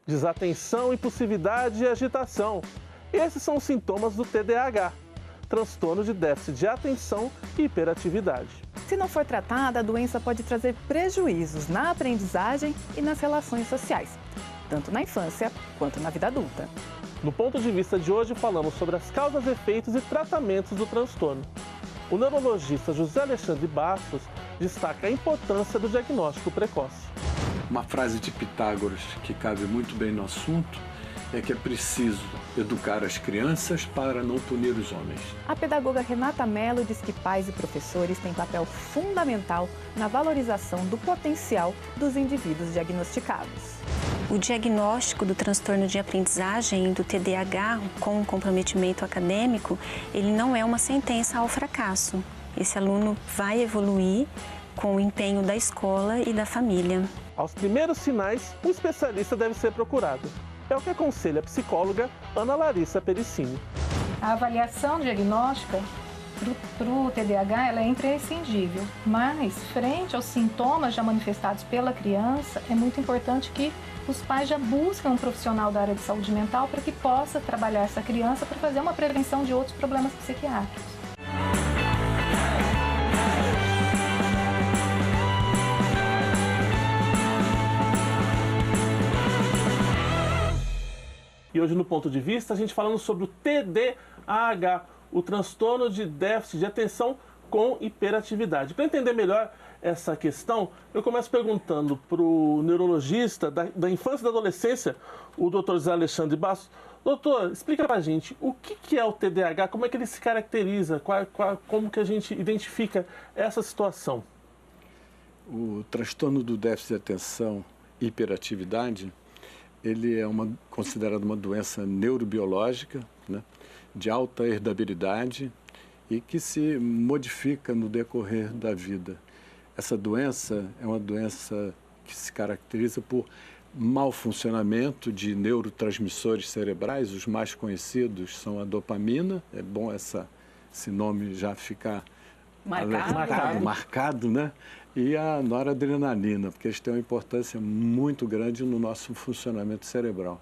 Desatenção, impulsividade e agitação. Esses são os sintomas do TDAH, transtorno de déficit de atenção e hiperatividade. Se não for tratada, a doença pode trazer prejuízos na aprendizagem e nas relações sociais, tanto na infância quanto na vida adulta. No ponto de vista de hoje, falamos sobre as causas, efeitos e tratamentos do transtorno. O neurologista José Alexandre Bastos destaca a importância do diagnóstico precoce. Uma frase de Pitágoras que cabe muito bem no assunto é que é preciso educar as crianças para não punir os homens. A pedagoga Renata Mello diz que pais e professores têm papel fundamental na valorização do potencial dos indivíduos diagnosticados. O diagnóstico do transtorno de aprendizagem do TDAH com comprometimento acadêmico, ele não é uma sentença ao fracasso. Esse aluno vai evoluir com o empenho da escola e da família. Aos primeiros sinais, um especialista deve ser procurado. É o que aconselha a psicóloga Ana Larissa Pericini. A avaliação diagnóstica para o TDAH ela é imprescindível, mas frente aos sintomas já manifestados pela criança, é muito importante que os pais já busquem um profissional da área de saúde mental para que possa trabalhar essa criança para fazer uma prevenção de outros problemas psiquiátricos. E hoje no Ponto de Vista a gente falando sobre o TDAH, o transtorno de déficit de atenção com hiperatividade. Para entender melhor essa questão, eu começo perguntando para o neurologista da infância e da adolescência, o Dr. José Alexandre Bastos. Doutor, explica para a gente o que é o TDAH, como é que ele se caracteriza, como que a gente identifica essa situação? O transtorno do déficit de atenção e hiperatividade, ele é considerado uma doença neurobiológica, né, de alta herdabilidade e que se modifica no decorrer da vida. Essa doença é uma doença que se caracteriza por mau funcionamento de neurotransmissores cerebrais. Os mais conhecidos são a dopamina, é bom esse nome já ficar marcado, né? E a noradrenalina, porque eles têm uma importância muito grande no nosso funcionamento cerebral.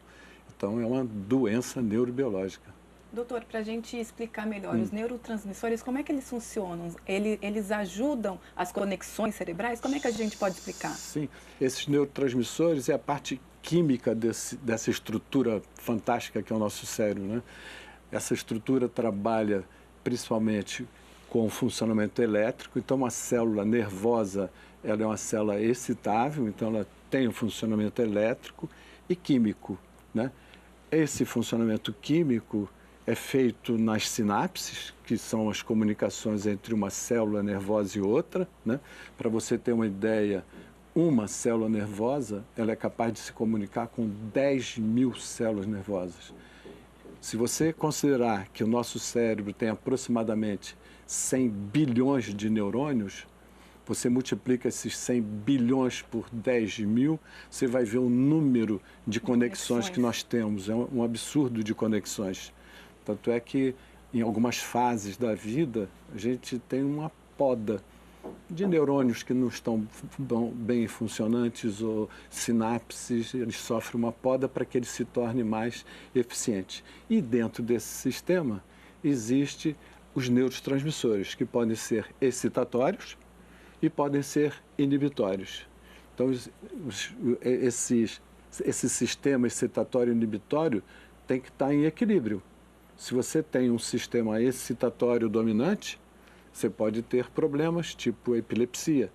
Então, é uma doença neurobiológica. Doutor, para a gente explicar melhor, os neurotransmissores, como é que eles funcionam? Eles ajudam as conexões cerebrais? Como é que a gente pode explicar? Sim, esses neurotransmissores é a parte química dessa estrutura fantástica que é o nosso cérebro, né? Essa estrutura trabalha principalmente com o funcionamento elétrico. Então, uma célula nervosa, ela é uma célula excitável, então ela tem um funcionamento elétrico e químico, né? Esse funcionamento químico é feito nas sinapses, que são as comunicações entre uma célula nervosa e outra, né? Para você ter uma ideia, uma célula nervosa, ela é capaz de se comunicar com 10.000 células nervosas. Se você considerar que o nosso cérebro tem aproximadamente 100 bilhões de neurônios, você multiplica esses 100 bilhões por 10.000, você vai ver o número de conexões que nós temos. É um absurdo de conexões. Tanto é que, em algumas fases da vida, a gente tem uma poda de neurônios que não estão bem funcionantes ou sinapses, eles sofrem uma poda para que ele se torne mais eficiente. E dentro desse sistema, existe os neurotransmissores, que podem ser excitatórios e podem ser inibitórios. Então, esse sistema excitatório e inibitório tem que estar em equilíbrio. Se você tem um sistema excitatório dominante, você pode ter problemas tipo epilepsia.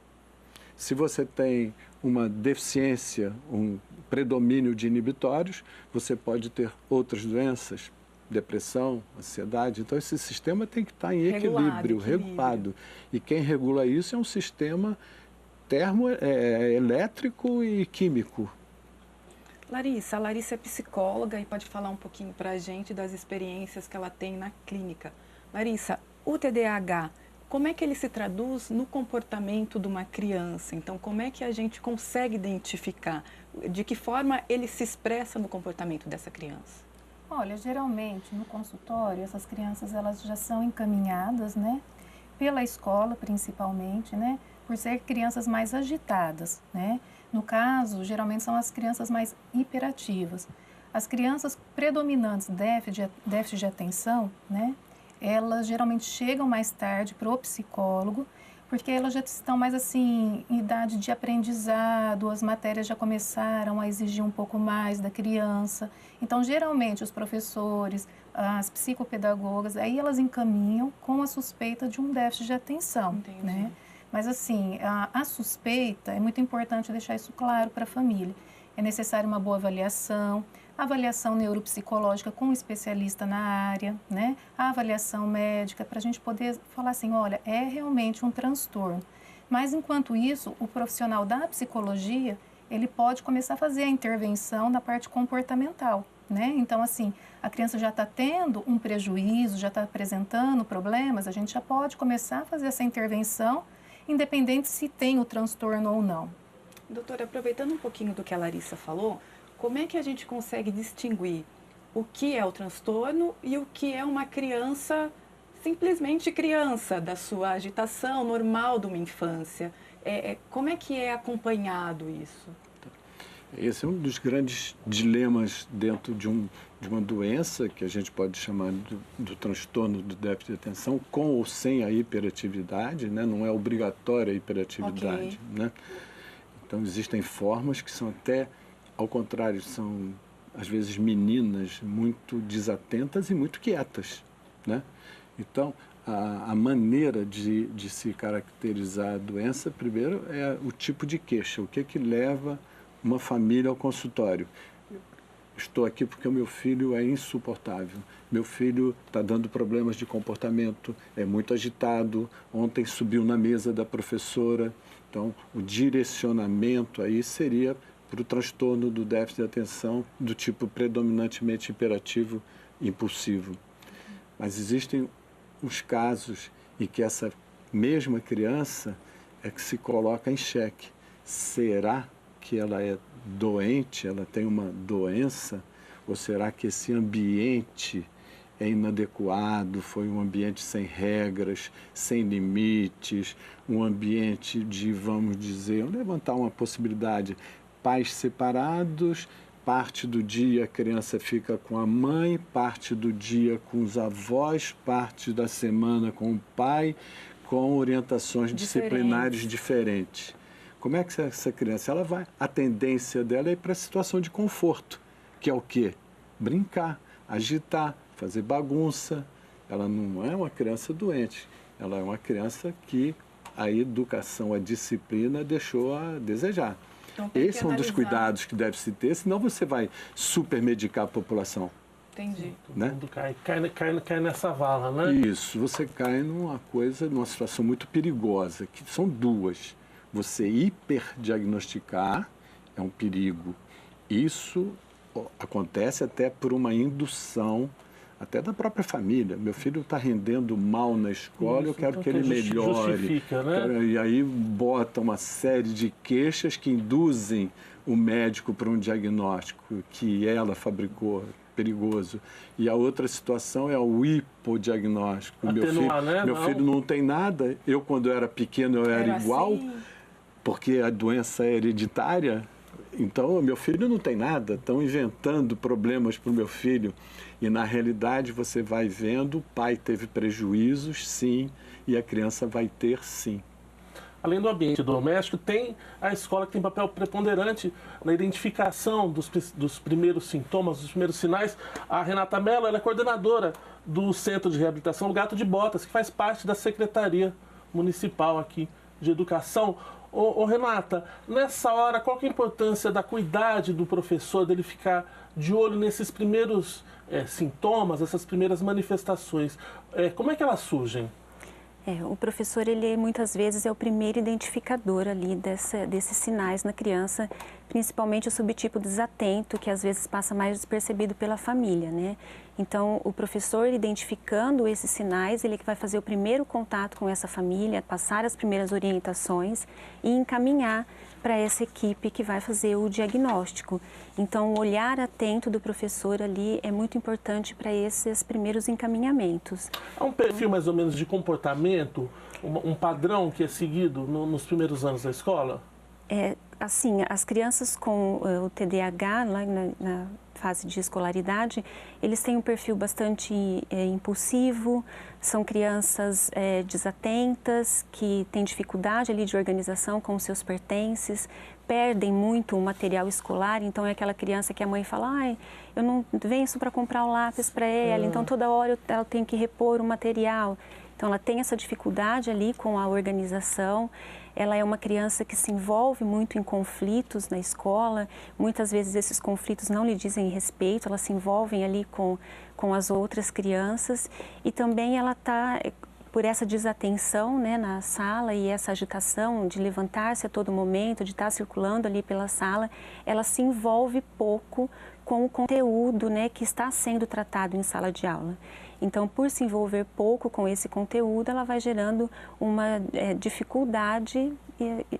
Se você tem uma deficiência, um predomínio de inibitórios, você pode ter outras doenças, depressão, ansiedade. Então, esse sistema tem que estar em equilíbrio, regulado. E quem regula isso é um sistema elétrico e químico. A Larissa é psicóloga e pode falar um pouquinho para a gente das experiências que ela tem na clínica. Larissa, o TDAH, como é que ele se traduz no comportamento de uma criança? Então, como é que a gente consegue identificar? De que forma ele se expressa no comportamento dessa criança? Olha, geralmente no consultório essas crianças elas já são encaminhadas, né, pela escola principalmente, né, por ser crianças mais agitadas, né. No caso, geralmente são as crianças mais hiperativas. As crianças predominantes déficit de atenção, né, elas geralmente chegam mais tarde para o psicólogo, porque elas já estão mais assim, em idade de aprendizado, as matérias já começaram a exigir um pouco mais da criança. Então, geralmente, os professores, as psicopedagogas, aí elas encaminham com a suspeita de um déficit de atenção, Entendi. né? Mas, assim, a suspeita, é muito importante deixar isso claro para a família. É necessária uma boa avaliação neuropsicológica com um especialista na área, né? A avaliação médica, para a gente poder falar assim, olha, é realmente um transtorno. Mas, enquanto isso, o profissional da psicologia, ele pode começar a fazer a intervenção na parte comportamental, né? Então, assim, a criança já está tendo um prejuízo, já está apresentando problemas, a gente já pode começar a fazer essa intervenção, independente se tem o transtorno ou não. Doutora, aproveitando um pouquinho do que a Larissa falou, como é que a gente consegue distinguir o que é o transtorno e o que é uma criança, simplesmente criança, da sua agitação normal de uma infância? Como é que é acompanhado isso? Esse é um dos grandes dilemas dentro de uma doença que a gente pode chamar do transtorno do déficit de atenção, com ou sem a hiperatividade, né? Não é obrigatória a hiperatividade, né? Então, existem formas que são até, ao contrário, são, às vezes, meninas muito desatentas e muito quietas, né? Então, a maneira de se caracterizar a doença, primeiro, é o tipo de queixa. O que leva uma família ao consultório? Estou aqui porque o meu filho é insuportável. Meu filho está dando problemas de comportamento, é muito agitado. Ontem subiu na mesa da professora. Então, o direcionamento aí seria para o transtorno do déficit de atenção do tipo predominantemente hiperativo impulsivo. Mas existem os casos em que essa mesma criança é que se coloca em xeque. Será que ela é doente, ela tem uma doença? Ou será que esse ambiente é inadequado, foi um ambiente sem regras, sem limites, um ambiente de, vamos dizer, levantar uma possibilidade, pais separados, parte do dia a criança fica com a mãe, parte do dia com os avós, parte da semana com o pai, com orientações disciplinares diferentes. Como é que essa criança, ela vai? A tendência dela é ir para a situação de conforto, que é o quê? Brincar, agitar, fazer bagunça. Ela não é uma criança doente, ela é uma criança que a educação, a disciplina deixou a desejar. Então, esse é um dos cuidados que deve se ter, senão você vai supermedicar a população. Entendi. Todo mundo cai nessa vala, né? Isso, você cai numa situação muito perigosa, que são duas. Você hiperdiagnosticar é um perigo. Isso acontece até por uma indução, até da própria família. Meu filho está rendendo mal na escola, eu quero que ele melhore. Né? E aí bota uma série de queixas que induzem o médico para um diagnóstico que ela fabricou, perigoso. E a outra situação é o hipodiagnóstico. Meu filho não tem nada. Eu, quando eu era pequeno, eu era igual, assim, porque a doença é hereditária. Então, meu filho não tem nada, estão inventando problemas para o meu filho. E, na realidade, você vai vendo, o pai teve prejuízos, sim, e a criança vai ter, sim. Além do ambiente doméstico, tem a escola que tem papel preponderante na identificação dos primeiros sintomas, dos primeiros sinais. A Renata Mello, ela é coordenadora do Centro de Reabilitação do Gato de Botas, que faz parte da Secretaria Municipal aqui de Educação. Ô Renata, nessa hora, qual que é a importância da cuidade do professor, dele ficar de olho nesses primeiros sintomas, essas primeiras manifestações? Como é que elas surgem? O professor, ele muitas vezes é o primeiro identificador ali desses sinais na criança, principalmente o subtipo desatento, que às vezes passa mais despercebido pela família, né? Então, o professor, identificando esses sinais, ele que vai fazer o primeiro contato com essa família, passar as primeiras orientações e encaminhar para essa equipe que vai fazer o diagnóstico. Então, o olhar atento do professor ali é muito importante para esses primeiros encaminhamentos. Há um perfil mais ou menos de comportamento, um padrão que é seguido nos primeiros anos da escola? assim, as crianças com o TDAH, lá na fase de escolaridade, eles têm um perfil bastante impulsivo, são crianças desatentas, que têm dificuldade ali de organização com os seus pertences, perdem muito o material escolar, então é aquela criança que a mãe fala, ai, eu não venço para comprar o lápis para ela, então toda hora ela tem que repor o material. Então ela tem essa dificuldade ali com a organização. Ela é uma criança que se envolve muito em conflitos na escola, muitas vezes esses conflitos não lhe dizem respeito, elas se envolvem ali com as outras crianças e também ela está, por essa desatenção, né, na sala e essa agitação de levantar-se a todo momento, de estar circulando ali pela sala, ela se envolve pouco com o conteúdo, né, que está sendo tratado em sala de aula. Então, por se envolver pouco com esse conteúdo, ela vai gerando uma dificuldade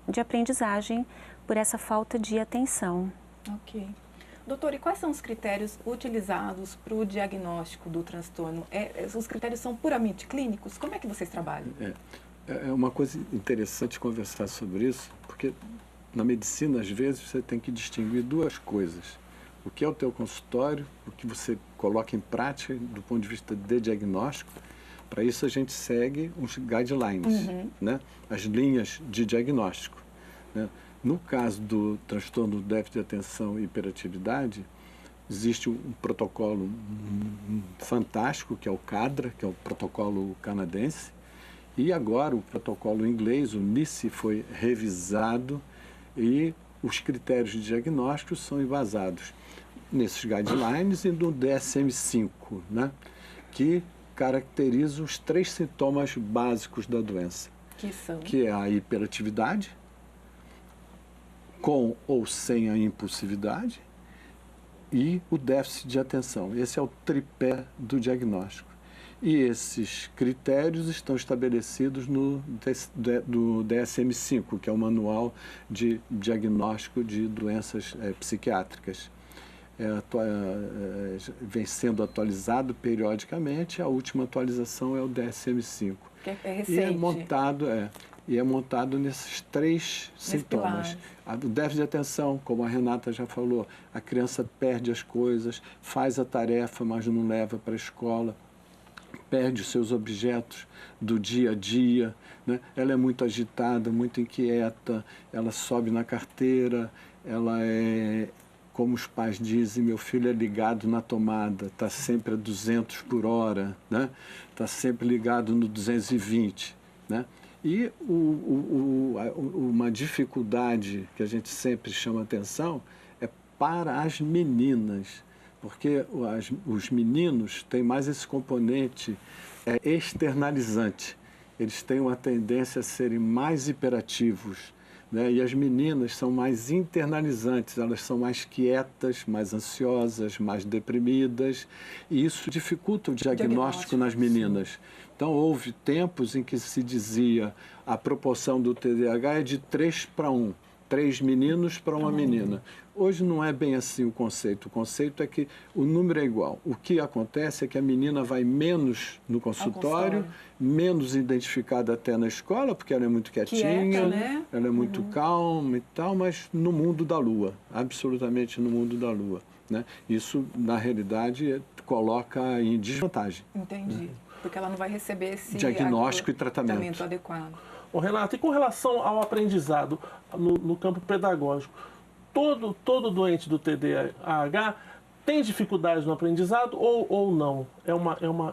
de aprendizagem por essa falta de atenção. Ok. Doutor, e quais são os critérios utilizados para o diagnóstico do transtorno? Os critérios são puramente clínicos? Como é que vocês trabalham? É uma coisa interessante conversar sobre isso, porque na medicina, às vezes, você tem que distinguir duas coisas. O que é o teu consultório, o que você coloca em prática do ponto de vista de diagnóstico. Para isso a gente segue uns guidelines, né? As linhas de diagnóstico, né? No caso do transtorno do déficit de atenção e hiperatividade, existe um protocolo fantástico, que é o CADRA, que é o protocolo canadense, e agora o protocolo inglês, o NICE, foi revisado e os critérios de diagnóstico são embasados nesses guidelines e no DSM-5, né, que caracteriza os 3 sintomas básicos da doença. Que são? Que é a hiperatividade, com ou sem a impulsividade, e o déficit de atenção. Esse é o tripé do diagnóstico. E esses critérios estão estabelecidos no DSM-5, que é o Manual de Diagnóstico de Doenças Psiquiátricas. Vem sendo atualizado periodicamente, a última atualização é o DSM-5. Que é recente. E é montado nesses 3 sintomas. O déficit de atenção, como a Renata já falou, a criança perde as coisas, faz a tarefa, mas não leva para a escola, perde os seus objetos do dia a dia, né? Ela é muito agitada, muito inquieta, ela sobe na carteira, ela é, como os pais dizem, meu filho é ligado na tomada, está sempre a 200 por hora, né? Está sempre ligado no 220, né? E uma dificuldade que a gente sempre chama atenção é para as meninas, porque os meninos têm mais esse componente externalizante. Eles têm uma tendência a serem mais hiperativos, né? E as meninas são mais internalizantes, elas são mais quietas, mais ansiosas, mais deprimidas, e isso dificulta o diagnóstico nas meninas. Então, houve tempos em que se dizia a proporção do TDAH é de 3 para 1, 3 meninos para uma menina. Hoje não é bem assim o conceito é que o número é igual. O que acontece é que a menina vai menos no consultório, menos identificada até na escola, porque ela é muito quietinha, né? Ela é muito calma e tal, mas no mundo da lua, absolutamente no mundo da lua, né? Isso, na realidade, coloca em desvantagem. Entendi. Porque ela não vai receber esse diagnóstico e tratamento adequado. Ô, Renato, e com relação ao aprendizado no campo pedagógico, todo doente do TDAH tem dificuldade no aprendizado ou não? É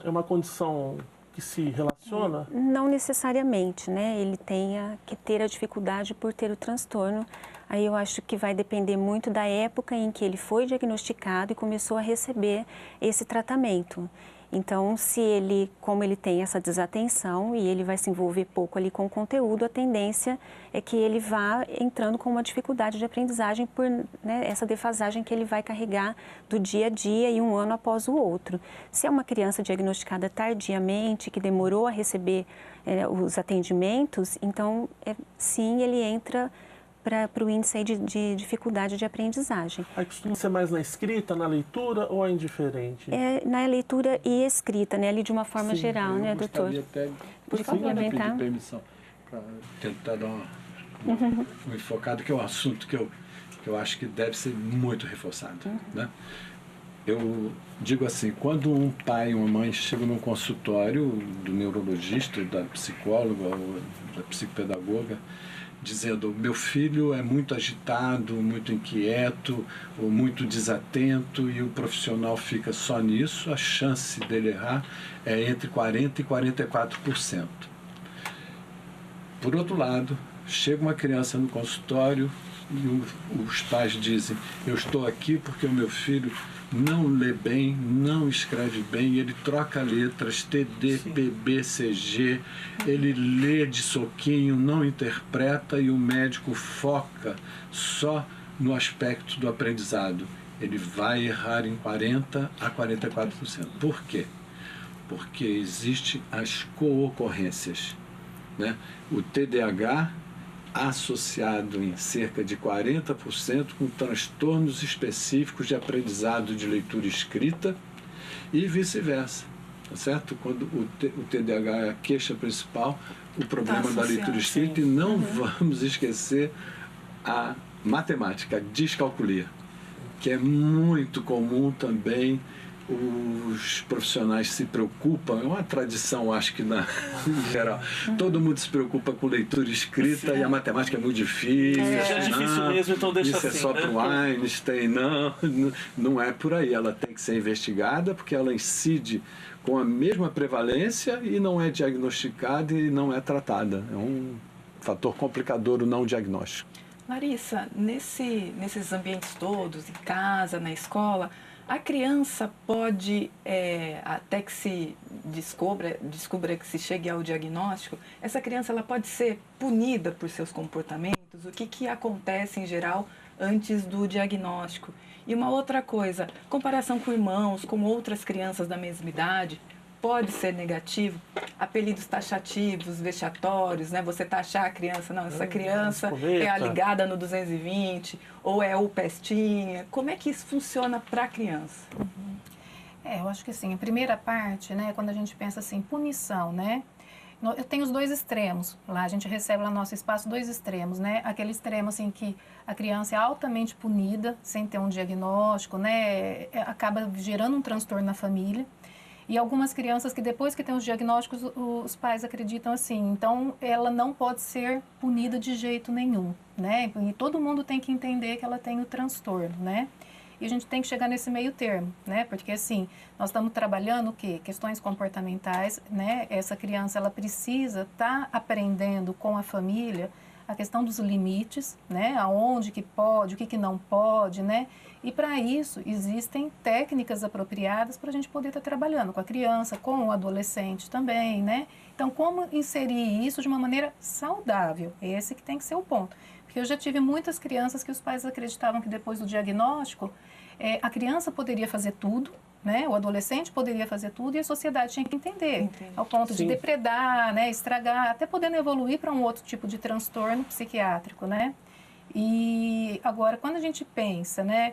uma condição que se relaciona? Não necessariamente, né? Ele tenha que ter a dificuldade por ter o transtorno. Aí eu acho que vai depender muito da época em que ele foi diagnosticado e começou a receber esse tratamento. Então, como ele tem essa desatenção e ele vai se envolver pouco ali com o conteúdo, a tendência é que ele vá entrando com uma dificuldade de aprendizagem por, né, essa defasagem que ele vai carregar do dia a dia e um ano após o outro. Se é uma criança diagnosticada tardiamente, que demorou a receber os atendimentos, então, sim, ele entra para o índice aí de dificuldade de aprendizagem. Aí costuma ser mais na escrita, na leitura ou é indiferente? Na leitura e escrita, né? Ali de uma forma geral, né, doutor? Até por complementar. pedir permissão para tentar dar o enfocado, que é um assunto que eu acho que deve ser muito reforçado, né? Eu digo assim, quando um pai e uma mãe chegam num consultório do neurologista, da psicóloga ou da psicopedagoga, dizendo: meu filho é muito agitado, muito inquieto, ou muito desatento, e o profissional fica só nisso, a chance dele errar é entre 40% e 44%. Por outro lado, chega uma criança no consultório e os pais dizem: eu estou aqui porque o meu filho não lê bem, não escreve bem, ele troca letras, TD, PB, CG, ele lê de soquinho, não interpreta, e o médico foca só no aspecto do aprendizado. Ele vai errar em 40% a 44%. Por quê? Porque existem as co-ocorrências, né? O TDAH associado em cerca de 40% com transtornos específicos de aprendizado de leitura e escrita, e vice-versa, tá certo? Quando o TDAH é a queixa principal, o problema da leitura e escrita, e não vamos esquecer a matemática, a descalculia, que é muito comum também. Os profissionais se preocupam, é uma tradição, acho que em geral, todo mundo se preocupa com leitura escrita, e a matemática é muito difícil. É difícil mesmo, então deixa isso assim. Isso é só para o Einstein, não é por aí. Ela tem que ser investigada, porque ela incide com a mesma prevalência e não é diagnosticada e não é tratada. É um fator complicador o não diagnóstico. Larissa, nesses ambientes todos, em casa, na escola, a criança pode, até que se descubra que se chegue ao diagnóstico, essa criança ela pode ser punida por seus comportamentos? O que acontece em geral antes do diagnóstico? E uma outra coisa, comparação com irmãos, com outras crianças da mesma idade, pode ser negativo? Apelidos taxativos, vexatórios, né? Você taxar a criança, não, essa criança é a ligada no 220, ou é o pestinha. Como é que isso funciona para a criança? Eu acho que assim, a primeira parte, né, quando a gente pensa assim, punição, né? Eu tenho os dois extremos. Lá a gente recebe lá no nosso espaço dois extremos, né? Aquele extremo assim que a criança é altamente punida, sem ter um diagnóstico, né? Acaba gerando um transtorno na família. E algumas crianças que depois que tem os diagnósticos, os pais acreditam assim, então ela não pode ser punida de jeito nenhum, né? E todo mundo tem que entender que ela tem o transtorno, né? E a gente tem que chegar nesse meio termo, né? Porque assim, nós estamos trabalhando o quê? Questões comportamentais, né? Essa criança, ela precisa estar aprendendo com a família a questão dos limites, né? Aonde que pode, o que não pode, né? E para isso existem técnicas apropriadas para a gente poder estar trabalhando com a criança, com o adolescente também, né? Então, como inserir isso de uma maneira saudável? Esse que tem que ser o ponto. Porque eu já tive muitas crianças que os pais acreditavam que depois do diagnóstico, a criança poderia fazer tudo, né? O adolescente poderia fazer tudo e a sociedade tinha que entender, ao ponto de depredar, né? Estragar, até podendo evoluir para um outro tipo de transtorno psiquiátrico, né? E agora, quando a gente pensa, né?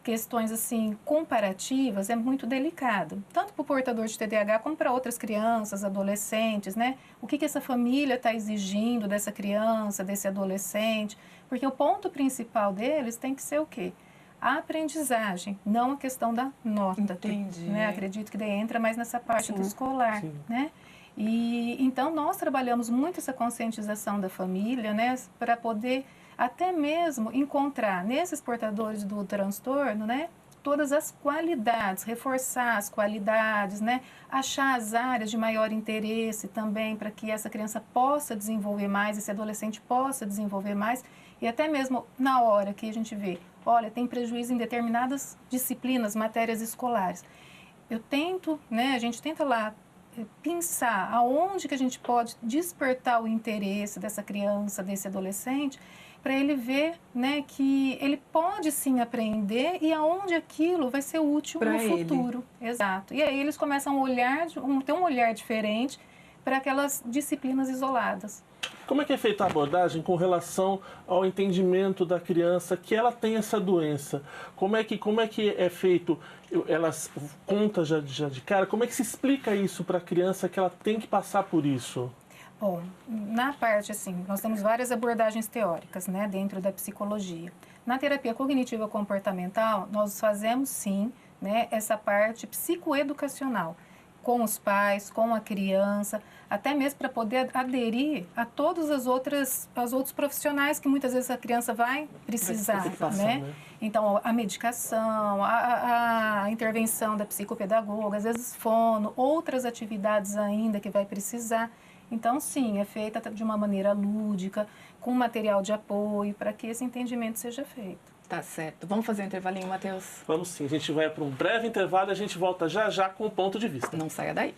Questões assim comparativas, é muito delicado, tanto para o portador de TDAH como para outras crianças, adolescentes, né? O que essa família está exigindo dessa criança, desse adolescente, porque o ponto principal deles tem que ser o quê? A aprendizagem, não a questão da nota. Entendi. Né? Acredito que daí entra mais nessa parte do escolar, né? E então nós trabalhamos muito essa conscientização da família, né? Para poder até mesmo encontrar nesses portadores do transtorno, né, todas as qualidades, reforçar as qualidades, né, achar as áreas de maior interesse também para que essa criança possa desenvolver mais, esse adolescente possa desenvolver mais, e até mesmo na hora que a gente vê, olha, tem prejuízo em determinadas disciplinas, matérias escolares. Eu tento, né, a gente tenta lá pensar aonde que a gente pode despertar o interesse dessa criança, desse adolescente, para ele ver, né, que ele pode sim aprender e aonde aquilo vai ser útil no futuro. Exato. E aí eles começam a olhar, ter um olhar diferente para aquelas disciplinas isoladas. Como é que é feita a abordagem com relação ao entendimento da criança que ela tem essa doença? Como é que é feito? Elas contam já de cara? Como é que se explica isso para a criança que ela tem que passar por isso? Bom, na parte, assim, nós temos várias abordagens teóricas, né, dentro da psicologia. Na terapia cognitiva comportamental, nós fazemos, sim, né, essa parte psicoeducacional, com os pais, com a criança, até mesmo para poder aderir a todos os outros profissionais que muitas vezes a criança vai precisar, né? Então, a medicação, a intervenção da psicopedagoga, às vezes fono, outras atividades ainda que vai precisar. Então, sim, é feita de uma maneira lúdica, com material de apoio, para que esse entendimento seja feito. Tá certo. Vamos fazer um intervalinho, Matheus? Vamos sim. A gente vai para um breve intervalo e a gente volta já já com o ponto de vista. Não saia daí.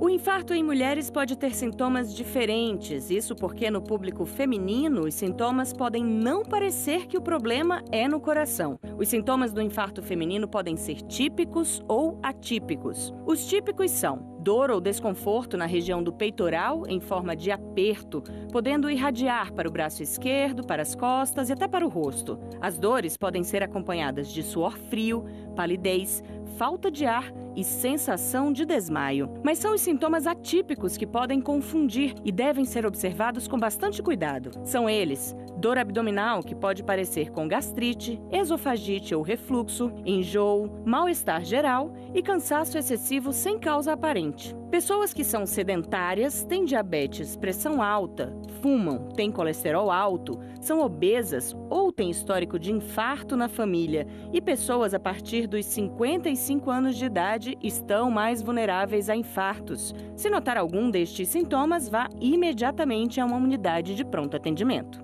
O infarto em mulheres pode ter sintomas diferentes, isso porque no público feminino os sintomas podem não parecer que o problema é no coração. Os sintomas do infarto feminino podem ser típicos ou atípicos. Os típicos são dor ou desconforto na região do peitoral em forma de aperto, podendo irradiar para o braço esquerdo, para as costas e até para o rosto. As dores podem ser acompanhadas de suor frio, palidez, falta de ar e sensação de desmaio. Mas são os sintomas atípicos que podem confundir e devem ser observados com bastante cuidado. São eles: dor abdominal, que pode parecer com gastrite, esofagite ou refluxo, enjoo, mal-estar geral e cansaço excessivo sem causa aparente. Pessoas que são sedentárias, têm diabetes, pressão alta, fumam, têm colesterol alto, são obesas ou têm histórico de infarto na família e pessoas a partir dos 55 anos de idade estão mais vulneráveis a infartos. Se notar algum destes sintomas, vá imediatamente a uma unidade de pronto atendimento.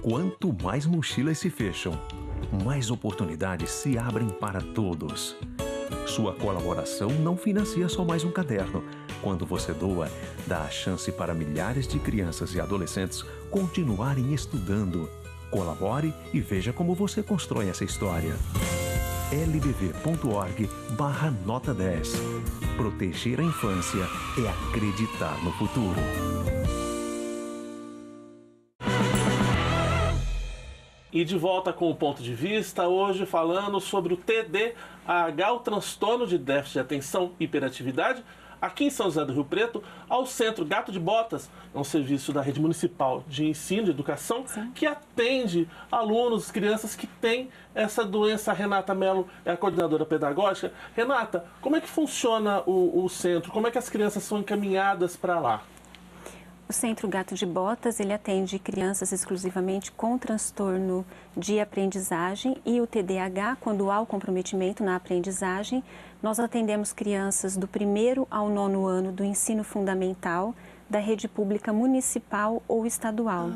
Quanto mais mochilas se fecham, mais oportunidades se abrem para todos. Sua colaboração não financia só mais um caderno. Quando você doa, dá a chance para milhares de crianças e adolescentes continuarem estudando. Colabore e veja como você constrói essa história. lbv.org/nota 10. Proteger a infância é acreditar no futuro. E de volta com o ponto de vista, hoje falando sobre o TDAH, o transtorno de déficit de atenção e hiperatividade, aqui em São José do Rio Preto, ao Centro Gato de Botas, é um serviço da Rede Municipal de Ensino e Educação, que atende alunos, crianças que têm essa doença. A Renata Mello é a coordenadora pedagógica. Renata, como é que funciona o centro? Como é que as crianças são encaminhadas para lá? O Centro Gato de Botas, ele atende crianças exclusivamente com transtorno de aprendizagem e o TDAH, quando há o comprometimento na aprendizagem. Nós atendemos crianças do 1º ao 9º ano do ensino fundamental, da rede pública municipal ou estadual.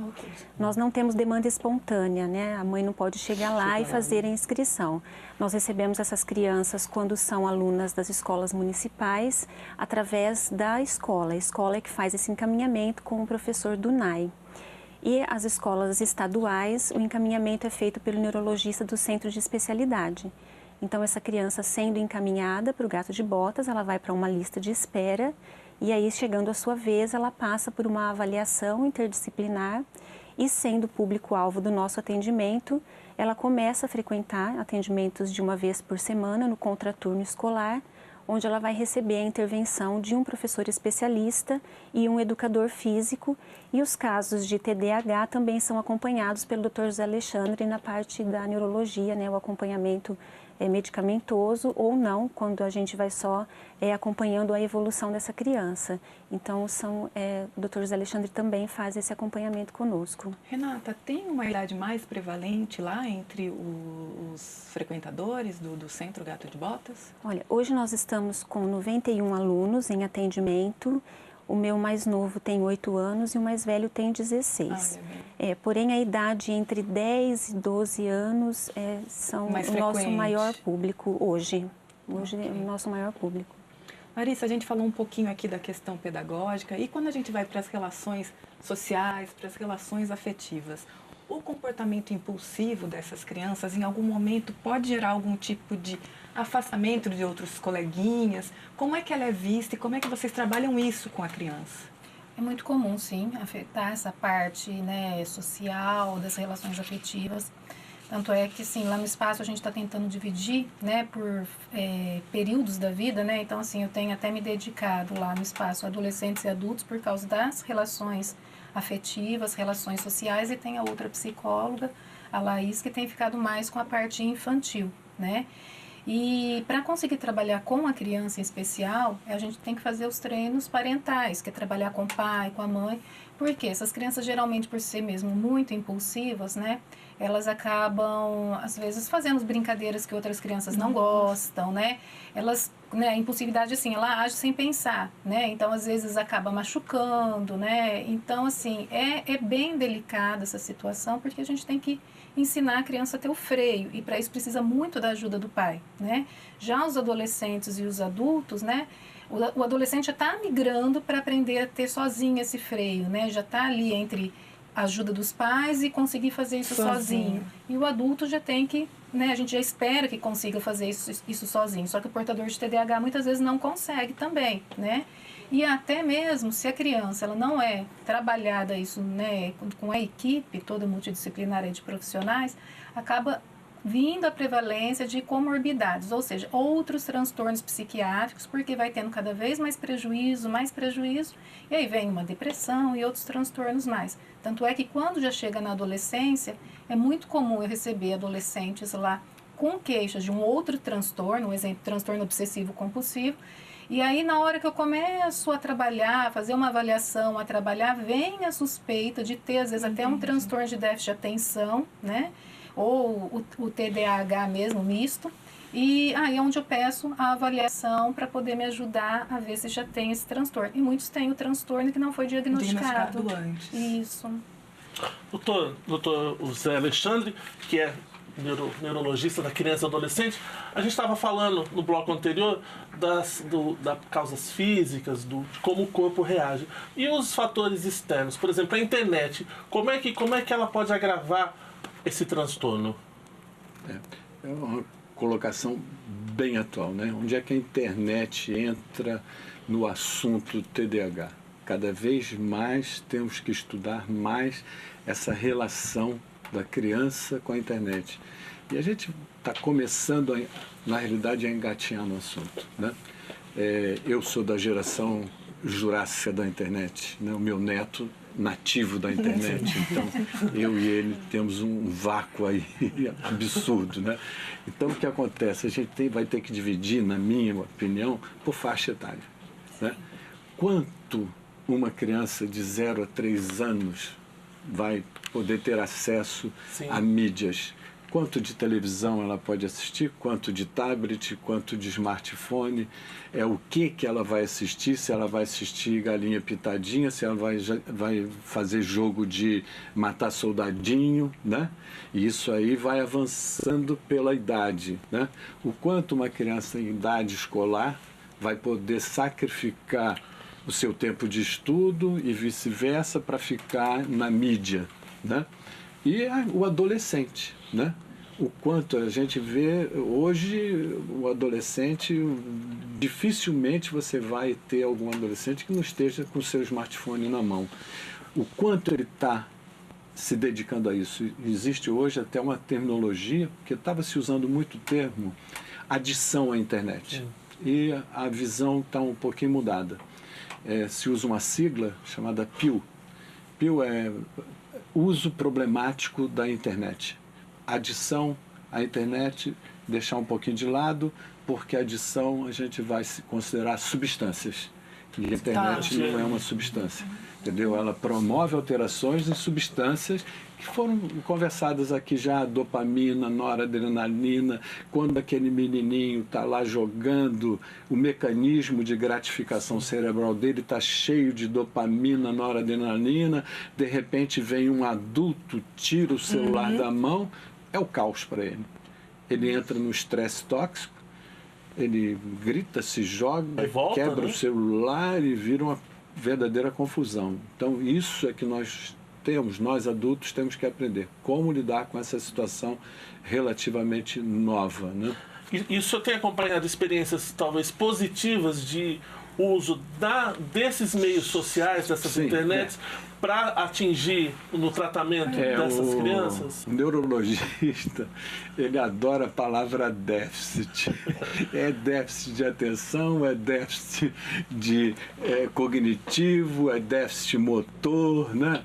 Nós não temos demanda espontânea, né? A mãe não pode chegar lá e fazer a inscrição. Nós recebemos essas crianças quando são alunas das escolas municipais, através da escola. A escola é que faz esse encaminhamento com o professor do NAI. E as escolas estaduais, o encaminhamento é feito pelo neurologista do centro de especialidade. Então, essa criança sendo encaminhada para o Gato de Botas, ela vai para uma lista de espera. E aí, chegando a sua vez, ela passa por uma avaliação interdisciplinar e, sendo público-alvo do nosso atendimento, ela começa a frequentar atendimentos de uma vez por semana no contraturno escolar, onde ela vai receber a intervenção de um professor especialista e um educador físico. E os casos de TDAH também são acompanhados pelo Dr. José Alexandre na parte da neurologia, né, o acompanhamento medicamentoso ou não, quando a gente vai só acompanhando a evolução dessa criança. Então, o Dr. José Alexandre também faz esse acompanhamento conosco. Renata, tem uma idade mais prevalente lá entre os frequentadores do Centro Gato de Botas? Olha, hoje nós estamos com 91 alunos em atendimento. O meu mais novo tem 8 anos e o mais velho tem 16. Porém, a idade entre 10 e 12 anos são o nosso maior público hoje. Hoje é o nosso maior público. Larissa, a gente falou um pouquinho aqui da questão pedagógica e quando a gente vai para as relações sociais, para as relações afetivas, O comportamento impulsivo dessas crianças, em algum momento, pode gerar algum tipo de afastamento de outros coleguinhas? Como é que ela é vista e como é que vocês trabalham isso com a criança? É muito comum, sim, afetar essa parte, né, social, das relações afetivas. Tanto é que, sim, lá no espaço a gente está tentando dividir, né, por períodos da vida, né? Então, assim, eu tenho até me dedicado lá no espaço a adolescentes e adultos por causa das relações afetivas, relações sociais, e tem a outra psicóloga, a Laís, que tem ficado mais com a parte infantil, né? E para conseguir trabalhar com a criança em especial, a gente tem que fazer os treinos parentais, que é trabalhar com o pai, com a mãe, porque essas crianças geralmente, por ser mesmo muito impulsivas, né, elas acabam, às vezes, fazendo brincadeiras que outras crianças não gostam, né, elas, né, a impulsividade, assim, ela age sem pensar, né, então, às vezes, acaba machucando, né, então, assim, é bem delicada essa situação, porque a gente tem que ensinar a criança a ter o freio, e para isso precisa muito da ajuda do pai, né? Já os adolescentes e os adultos, né? O adolescente já está migrando para aprender a ter sozinho esse freio, né? Já está ali entre a ajuda dos pais e conseguir fazer isso sozinho. E o adulto já tem que, né? A gente já espera que consiga fazer isso sozinho, só que o portador de TDAH muitas vezes não consegue também, né? E até mesmo se a criança ela não é trabalhada isso, né, com a equipe toda multidisciplinar de profissionais, acaba vindo a prevalência de comorbidades, ou seja, outros transtornos psiquiátricos, porque vai tendo cada vez mais prejuízo, e aí vem uma depressão e outros transtornos mais. Tanto é que quando já chega na adolescência, é muito comum eu receber adolescentes lá com queixas de um outro transtorno, um exemplo, transtorno obsessivo compulsivo. E aí, na hora que eu começo a trabalhar, fazer uma avaliação, a trabalhar, vem a suspeita de ter, às vezes, até um transtorno de déficit de atenção, né? Ou o TDAH mesmo, misto. E aí é onde eu peço a avaliação para poder me ajudar a ver se já tem esse transtorno. E muitos têm o transtorno que não foi diagnosticado. Antes. Isso. Doutor Zé Alexandre, que é neurologista da criança e adolescente, a gente estava falando no bloco anterior das causas físicas, de como o corpo reage. E os fatores externos, por exemplo, a internet, como é que ela pode agravar esse transtorno? É uma colocação bem atual, né? Onde é que a internet entra no assunto TDAH? Cada vez mais temos que estudar mais essa relação da criança com a internet. E a gente está começando, na realidade, a engatinhar no assunto, né? Eu sou da geração jurássica da internet, né? O meu neto nativo da internet, então eu e ele temos um vácuo aí absurdo, né? Então o que acontece? A gente vai ter que dividir, na minha opinião, por faixa etária, né? Quanto uma criança de 0 a 3 anos vai poder ter acesso a mídias, quanto de televisão ela pode assistir, quanto de tablet, quanto de smartphone, o que ela vai assistir, se ela vai assistir Galinha Pitadinha, se ela vai fazer jogo de matar soldadinho, né? E isso aí vai avançando pela idade, né? O quanto uma criança em idade escolar vai poder sacrificar o seu tempo de estudo e vice-versa para ficar na mídia, né? E o adolescente, né? O quanto a gente vê hoje, o adolescente, dificilmente você vai ter algum adolescente que não esteja com o seu smartphone na mão. O quanto ele está se dedicando a isso. Existe hoje até uma terminologia, que estava se usando muito o termo, adição à internet. E a visão está um pouquinho mudada. Se usa uma sigla chamada PIL. PIL é uso problemático da internet. Adição à internet, deixar um pouquinho de lado, porque a adição a gente vai considerar substâncias. E a internet não é uma substância, entendeu? Ela promove alterações em substâncias que foram conversadas aqui já, dopamina, noradrenalina, quando aquele menininho está lá jogando, o mecanismo de gratificação cerebral dele está cheio de dopamina, noradrenalina, de repente vem um adulto, tira o celular da mão, é o caos para ele. Ele entra no estresse tóxico, ele grita, se joga, volta, quebra, né? O celular e vira uma verdadeira confusão. Então, isso é que nós nós adultos temos que aprender como lidar com essa situação relativamente nova, né? E o senhor tem acompanhado experiências talvez positivas de uso desses meios sociais, dessas internets, para atingir no tratamento dessas crianças? O neurologista, ele adora a palavra déficit. É déficit de atenção, é déficit cognitivo, é déficit motor, né?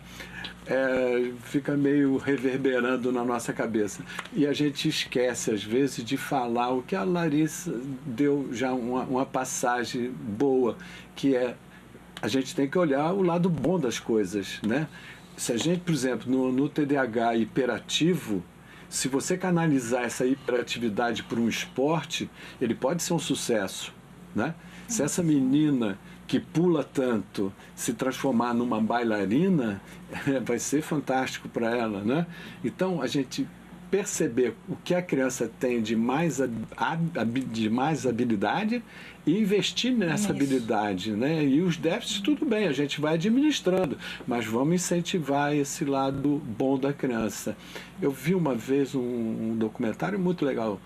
Fica meio reverberando na nossa cabeça. E a gente esquece, às vezes, de falar o que a Larissa deu já uma passagem boa, que é a gente tem que olhar o lado bom das coisas, né? Se a gente, por exemplo, no TDAH hiperativo, se você canalizar essa hiperatividade para um esporte, ele pode ser um sucesso, né? Se essa menina que pula tanto se transformar numa bailarina, vai ser fantástico para ela, né? Então, a gente perceber o que a criança tem de mais habilidade e investir nessa habilidade, né? E os déficits, tudo bem, a gente vai administrando, mas vamos incentivar esse lado bom da criança. Eu vi uma vez um documentário muito legal.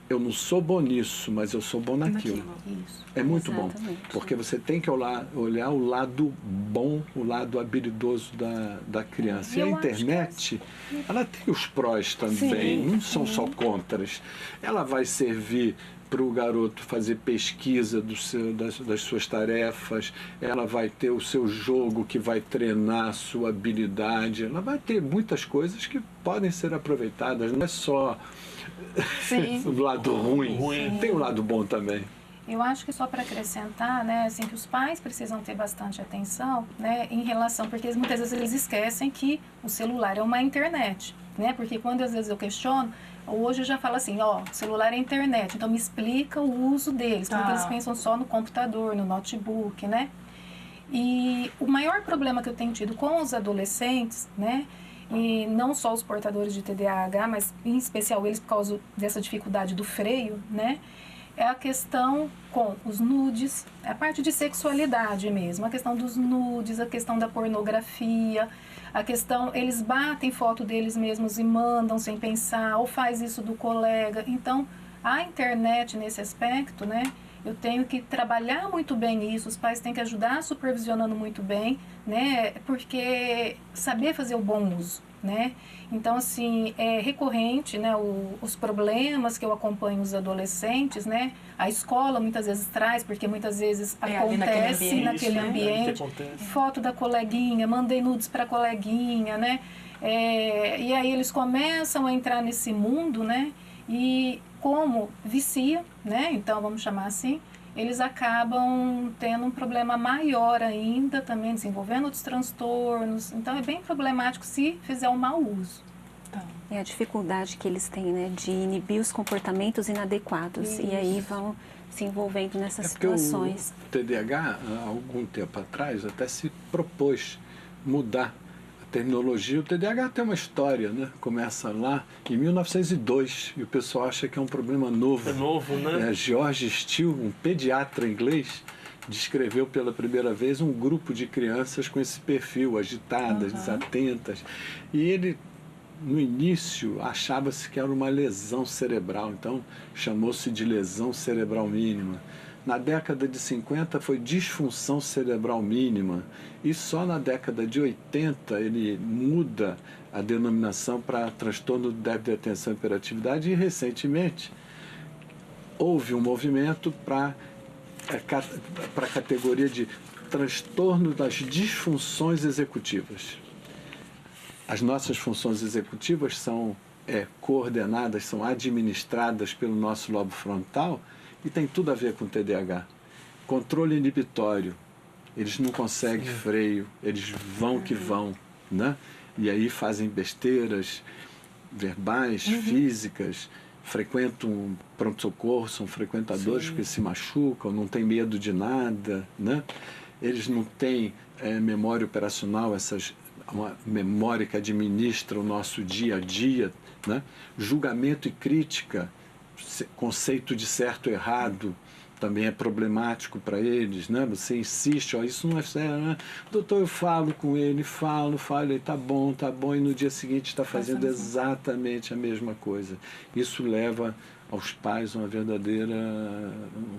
Eu não sou bom nisso, mas eu sou bom naquilo. Isso. É muito Exatamente. bom, porque você tem que olhar o lado bom, o lado habilidoso da criança. E a internet, ela tem os prós também, não são só contras. Ela vai servir para o garoto fazer pesquisa das suas tarefas, ela vai ter o seu jogo que vai treinar a sua habilidade, ela vai ter muitas coisas que podem ser aproveitadas, não é só o lado ruim, tem um lado bom também. Eu acho que só para acrescentar, né, assim, que os pais precisam ter bastante atenção, né, em relação, porque muitas vezes eles esquecem que o celular é uma internet, né, porque quando às vezes eu questiono, hoje eu já falo assim, ó, o celular é internet, então me explica o uso deles, porque eles pensam só no computador, no notebook, né, e o maior problema que eu tenho tido com os adolescentes, né, e não só os portadores de TDAH, mas em especial eles por causa dessa dificuldade do freio, né, é a questão com os nudes, a parte de sexualidade mesmo, a questão dos nudes, a questão da pornografia, a questão, eles batem foto deles mesmos e mandam sem pensar, ou faz isso do colega. Então, a internet nesse aspecto, né, eu tenho que trabalhar muito bem isso, os pais têm que ajudar supervisionando muito bem, né, porque saber fazer o bom uso, né. Então, assim, é recorrente, né, os problemas que eu acompanho os adolescentes, né, a escola muitas vezes traz, porque muitas vezes acontece naquele ambiente, foto da coleguinha, mandei nudes para a coleguinha, né, e aí eles começam a entrar nesse mundo, né, e como vicia, né, então vamos chamar assim, eles acabam tendo um problema maior ainda, também desenvolvendo outros transtornos. Então, é bem problemático se fizer um mau uso. É a dificuldade que eles têm, né, de inibir os comportamentos inadequados. Isso. E aí vão se envolvendo nessas situações. O TDAH, há algum tempo atrás, até se propôs mudar a terminologia. O TDAH tem uma história, né? Começa lá em 1902 e o pessoal acha que é um problema novo. É novo, né? George Still, um pediatra inglês, descreveu pela primeira vez um grupo de crianças com esse perfil, agitadas, desatentas. E ele, no início, achava-se que era uma lesão cerebral, então chamou-se de lesão cerebral mínima. Na década de 50 foi disfunção cerebral mínima e só na década de 80 ele muda a denominação para transtorno do déficit de atenção e hiperatividade e recentemente houve um movimento para a categoria de transtorno das disfunções executivas. As nossas funções executivas são coordenadas, são administradas pelo nosso lobo frontal e tem tudo a ver com TDAH. Controle inibitório, eles não conseguem freio, eles vão que vão, né? E aí fazem besteiras verbais, físicas, frequentam pronto-socorro, são frequentadores porque se machucam, não têm medo de nada, né? Eles não têm memória operacional, uma memória que administra o nosso dia a dia, né? Julgamento e crítica, conceito de certo e errado, também é problemático para eles, né? Você insiste, ó, isso não é sério, né? Doutor, eu falo com ele, falo, ele tá bom, e no dia seguinte está fazendo exatamente a mesma coisa. Isso leva aos pais um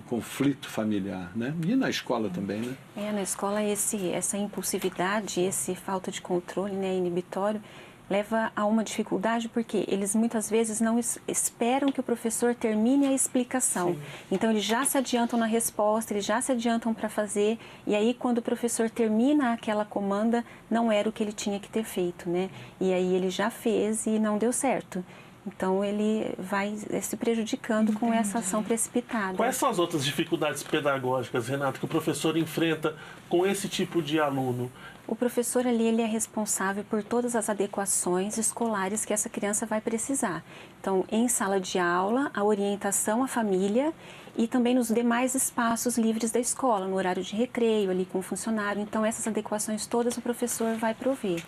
conflito familiar, né? E na escola também, né? Na escola essa impulsividade, esse falta de controle, né, inibitório, leva a uma dificuldade porque eles muitas vezes não esperam que o professor termine a explicação. Sim. Então eles já se adiantam na resposta, eles já se adiantam para fazer, e aí quando o professor termina aquela comanda, não era o que ele tinha que ter feito, né? E aí ele já fez e não deu certo. Então ele vai se prejudicando com essa ação precipitada. Quais são as outras dificuldades pedagógicas, Renata, que o professor enfrenta com esse tipo de aluno? O professor ali, ele é responsável por todas as adequações escolares que essa criança vai precisar. Então, em sala de aula, a orientação à família e também nos demais espaços livres da escola, no horário de recreio, ali com o funcionário. Então, essas adequações todas o professor vai prover.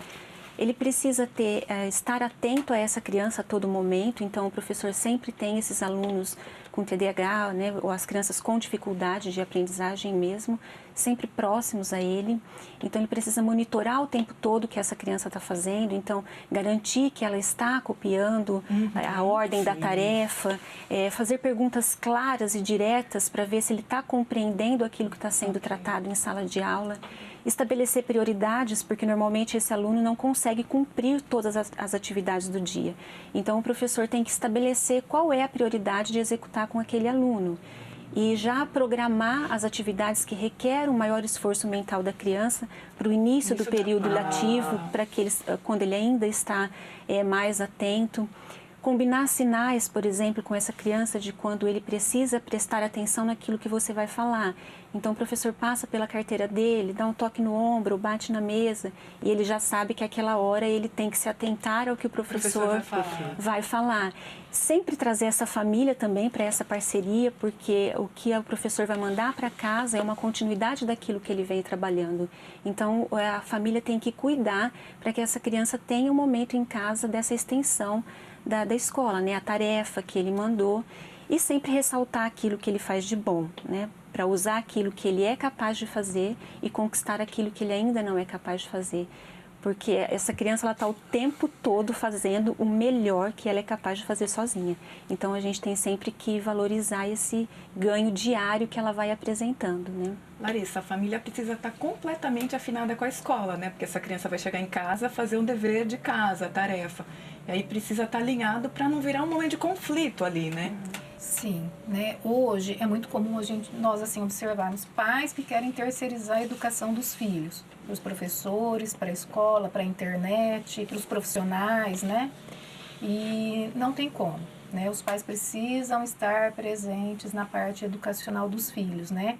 Ele precisa estar atento a essa criança a todo momento, então o professor sempre tem esses alunos com TDAH, né, ou as crianças com dificuldade de aprendizagem mesmo, sempre próximos a ele. Então ele precisa monitorar o tempo todo o que essa criança está fazendo, então garantir que ela está copiando a ordem da tarefa, fazer perguntas claras e diretas para ver se ele está compreendendo aquilo que está sendo tratado em sala de aula. Estabelecer prioridades, porque normalmente esse aluno não consegue cumprir todas as atividades do dia. Então, o professor tem que estabelecer qual é a prioridade de executar com aquele aluno. E já programar as atividades que requerem um maior esforço mental da criança para o início do período letivo, para que quando ele ainda está mais atento. Combinar sinais, por exemplo, com essa criança de quando ele precisa prestar atenção naquilo que você vai falar. Então, o professor passa pela carteira dele, dá um toque no ombro, bate na mesa e ele já sabe que aquela hora ele tem que se atentar ao que o professor vai falar. Sempre trazer essa família também para essa parceria, porque o que o professor vai mandar para casa é uma continuidade daquilo que ele vem trabalhando. Então, a família tem que cuidar para que essa criança tenha um momento em casa dessa extensão da escola, né? A tarefa que ele mandou, e sempre ressaltar aquilo que ele faz de bom, né? Para usar aquilo que ele é capaz de fazer e conquistar aquilo que ele ainda não é capaz de fazer. Porque essa criança está o tempo todo fazendo o melhor que ela é capaz de fazer sozinha. Então a gente tem sempre que valorizar esse ganho diário que ela vai apresentando, né? Larissa, a família precisa estar completamente afinada com a escola, né? Porque essa criança vai chegar em casa, fazer um dever de casa, tarefa. E aí precisa estar alinhado para não virar um momento de conflito ali, né? Sim, né? Hoje é muito comum nós assim observarmos pais que querem terceirizar a educação dos filhos, para os professores, para a escola, para a internet, para os profissionais, né? E não tem como, né? Os pais precisam estar presentes na parte educacional dos filhos, né?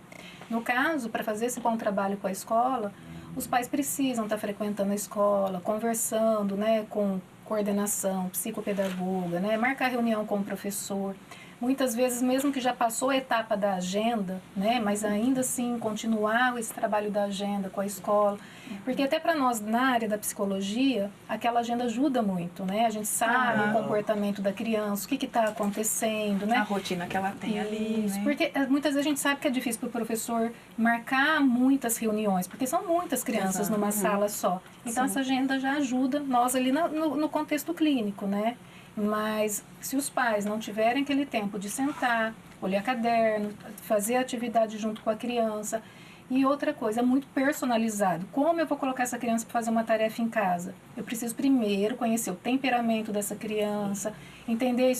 No caso, para fazer esse bom trabalho com a escola, os pais precisam estar frequentando a escola, conversando, né, com coordenação, psicopedagoga, né, marcar reunião com o professor. Muitas vezes, mesmo que já passou a etapa da agenda, né, mas ainda assim continuar esse trabalho da agenda com a escola, porque até para nós, na área da psicologia, aquela agenda ajuda muito, né? A gente sabe o comportamento da criança, o que está acontecendo, né? A rotina que ela tem ali, né? Porque muitas vezes a gente sabe que é difícil para o professor marcar muitas reuniões, porque são muitas crianças numa sala só. Então, essa agenda já ajuda nós ali no contexto clínico, né? Mas se os pais não tiverem aquele tempo de sentar, olhar caderno, fazer atividade junto com a criança. E outra coisa, muito personalizado. Como eu vou colocar essa criança para fazer uma tarefa em casa? Eu preciso primeiro conhecer o temperamento dessa criança, entender a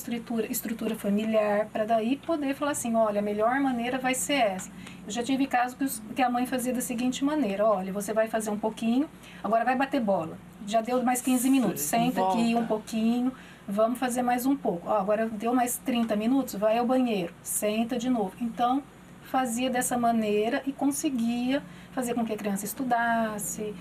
estrutura familiar, para daí poder falar assim, olha, a melhor maneira vai ser essa. Eu já tive casos que a mãe fazia da seguinte maneira, olha, você vai fazer um pouquinho, agora vai bater bola. Já deu mais 15 minutos, senta aqui um pouquinho, vamos fazer mais um pouco. Ó, agora deu mais 30 minutos, vai ao banheiro, senta de novo. Então, fazia dessa maneira e conseguia fazer com que a criança estudasse,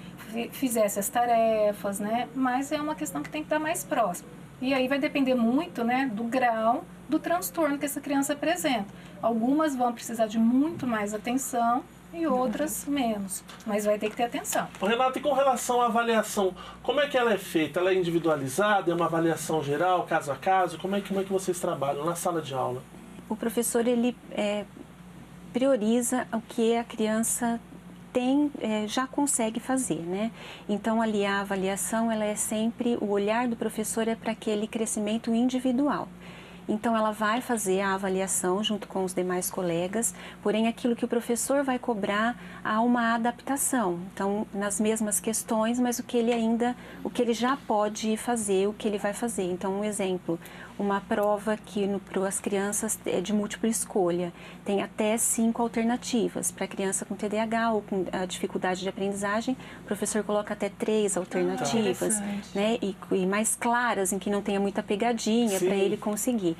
fizesse as tarefas, né? Mas é uma questão que tem que estar mais próxima. E aí vai depender muito, né, do grau do transtorno que essa criança apresenta. Algumas vão precisar de muito mais atenção e outras menos, mas vai ter que ter atenção. Renata, e com relação à avaliação, como é que ela é feita? Ela é individualizada? É uma avaliação geral, caso a caso? Como é que vocês trabalham na sala de aula? O professor, ele prioriza o que a criança tem, já consegue fazer, né? Então, ali a avaliação, ela é sempre, o olhar do professor é para aquele crescimento individual. Então, ela vai fazer a avaliação junto com os demais colegas, porém, aquilo que o professor vai cobrar, há uma adaptação. Então, nas mesmas questões, mas o que ele já pode fazer, o que ele vai fazer. Então, um exemplo, uma prova que para as crianças é de múltipla escolha, tem até 5 alternativas. Para a criança com TDAH ou com a dificuldade de aprendizagem, o professor coloca até 3 alternativas, né? E mais claras, em que não tenha muita pegadinha para ele conseguir.